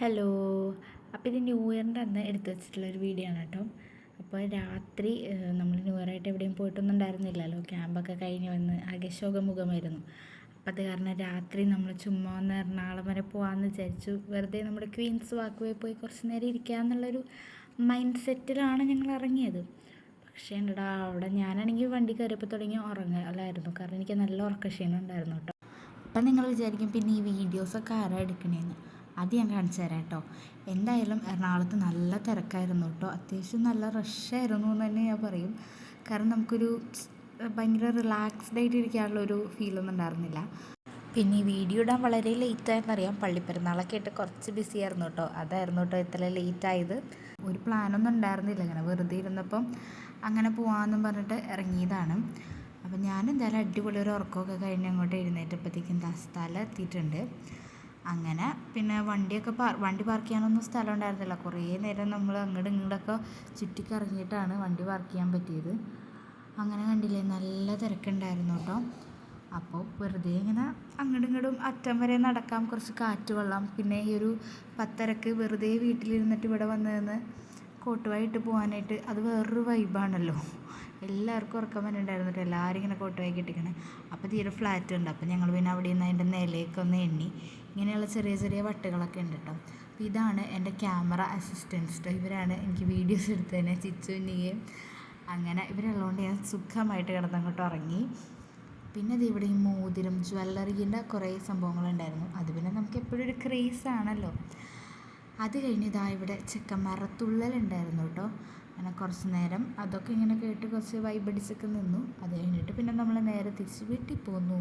Hello. അപ്പോൾ ഇത് new ഇയറിൻ്റെ അന്ന് എടുത്തു വെച്ചിട്ടുള്ളൊരു വീഡിയോ ആണ് കേട്ടോ. അപ്പോൾ രാത്രി നമ്മൾ ന്യൂ ഇയറായിട്ട് എവിടെയും പോയിട്ടൊന്നും ഉണ്ടായിരുന്നില്ലല്ലോ. ക്യാമ്പൊക്കെ കഴിഞ്ഞ് വന്ന് ആകെ ശോകമുഖമായിരുന്നു. അപ്പോൾ അത് കാരണം രാത്രി നമ്മൾ ചുമ്മാ ഒന്ന് എറണാകുളം വരെ പോകാമെന്ന് വിചാരിച്ചു. വെറുതെ നമ്മുടെ ക്വീൻസ് വാക്ക് വേ പോയി കുറച്ച് നേരം ഇരിക്കുക എന്നുള്ളൊരു മൈൻഡ് സെറ്റിലാണ് ഞങ്ങൾ ഇറങ്ങിയത്. പക്ഷേ ഉണ്ടടാ, അവിടെ ഞാനാണെങ്കിൽ വണ്ടി കയറിയപ്പോൾ തുടങ്ങി ഉറങ്ങലായിരുന്നു. കാരണം എനിക്ക് നല്ല ഉറക്കക്ഷീണം ഉണ്ടായിരുന്നു കേട്ടോ. അപ്പം നിങ്ങൾ വിചാരിക്കും പിന്നെ ഈ വീഡിയോസൊക്കെ ആരാ എടുക്കണേന്ന്. അത് ഞാൻ കാണിച്ചു തരാം കേട്ടോ. എന്തായാലും എറണാകുളത്ത് നല്ല തിരക്കായിരുന്നു കേട്ടോ. അത്യാവശ്യം നല്ല റഷായിരുന്നു എന്ന് തന്നെ ഞാൻ പറയും. കാരണം നമുക്കൊരു ഭയങ്കര റിലാക്സ്ഡ് ആയിട്ട് ഇരിക്കാനുള്ളൊരു ഫീലൊന്നും ഉണ്ടായിരുന്നില്ല. പിന്നെ ഈ വീഡിയോ ഇടാൻ വളരെ ലേറ്റായെന്നറിയാം. പള്ളിപ്പെരുന്നാളൊക്കെ ആയിട്ട് കുറച്ച് ബിസി ആയിരുന്നു കേട്ടോ. അതായിരുന്നു കേട്ടോ ഇത്ര ലേറ്റായത്. ഒരു പ്ലാനൊന്നും ഉണ്ടായിരുന്നില്ല. ഇങ്ങനെ വെറുതെ ഇരുന്നപ്പം അങ്ങനെ പോകാമെന്നും പറഞ്ഞിട്ട് ഇറങ്ങിയതാണ്. അപ്പം ഞാൻ എന്തായാലും അടിപൊളി ഒരു ഉറക്കമൊക്കെ കഴിഞ്ഞ് അങ്ങോട്ട് എഴുന്നേറ്റപ്പോഴത്തേക്കും സ്ഥലം എത്തിയിട്ടുണ്ട്. അങ്ങനെ പിന്നെ വണ്ടി പാർക്ക് ചെയ്യാനൊന്നും സ്ഥലം ഉണ്ടായിരുന്നില്ല. കുറേ നേരം നമ്മൾ അങ്ങോട്ടും ഇങ്ങോട്ടൊക്കെ ചുറ്റിക്കറങ്ങിയിട്ടാണ് വണ്ടി പാർക്ക് ചെയ്യാൻ പറ്റിയത്. അങ്ങനെ കണ്ടില്ലേ, നല്ല തിരക്കുണ്ടായിരുന്നു കേട്ടോ. അപ്പോൾ വെറുതെ ഇങ്ങനെ അങ്ങോട്ടും ഇങ്ങോട്ടും അറ്റം വരെ നടക്കാം, കുറച്ച് കാറ്റ് കൊള്ളാം. പിന്നെ ഈ ഒരു 10:30 വെറുതെ വീട്ടിലിരുന്നിട്ട് ഇവിടെ വന്ന് നിന്ന് കോട്ടുവായിട്ട് പോകാനായിട്ട് അത് വേറൊരു വൈബാണല്ലോ. എല്ലാവർക്കും ഉറക്കം വരുന്നുണ്ടായിരുന്നു കേട്ടോ. എല്ലാവരും ഇങ്ങനെ കോട്ടുവായി കിട്ടിക്കണേ. അപ്പോൾ തീരെ ഫ്ലാറ്റ് ഉണ്ട്. അപ്പോൾ ഞങ്ങൾ പിന്നെ അവിടെ നിന്ന് അതിൻ്റെ നിലയൊക്കെ ഒന്ന് എണ്ണി. ഇങ്ങനെയുള്ള ചെറിയ ചെറിയ വട്ടുകളൊക്കെ ഉണ്ട് കേട്ടോ. അപ്പോൾ ഇതാണ് എൻ്റെ ക്യാമറ അസിസ്റ്റൻസ് കേട്ടോ. ഇവരാണ് എനിക്ക് വീഡിയോസ് എടുത്ത് തന്നെ, ചിച്ചുവിനെയും. അങ്ങനെ ഇവരുള്ളതുകൊണ്ട് ഞാൻ സുഖമായിട്ട് കിടന്നങ്ങോട്ട് ഉറങ്ങി. പിന്നെ അത് ഇവിടെ ഈ മോതിരം ജ്വല്ലറീൻ്റെ കുറേ സംഭവങ്ങളുണ്ടായിരുന്നു. അത് പിന്നെ നമുക്ക് എപ്പോഴും ഒരു ക്രേസ് ആണല്ലോ. അത് കഴിഞ്ഞ് ഇതാ ഇവിടെ ചെക്കന്മാരുടെ തുള്ളലുണ്ടായിരുന്നു കേട്ടോ. അങ്ങനെ കുറച്ച് നേരം അതൊക്കെ ഇങ്ങനെ കേട്ട് കുറച്ച് വൈബടിച്ചൊക്കെ നിന്നു. അത് കഴിഞ്ഞിട്ട് പിന്നെ നമ്മൾ നേരെ തിരിച്ച് വീട്ടിൽ പോന്നു.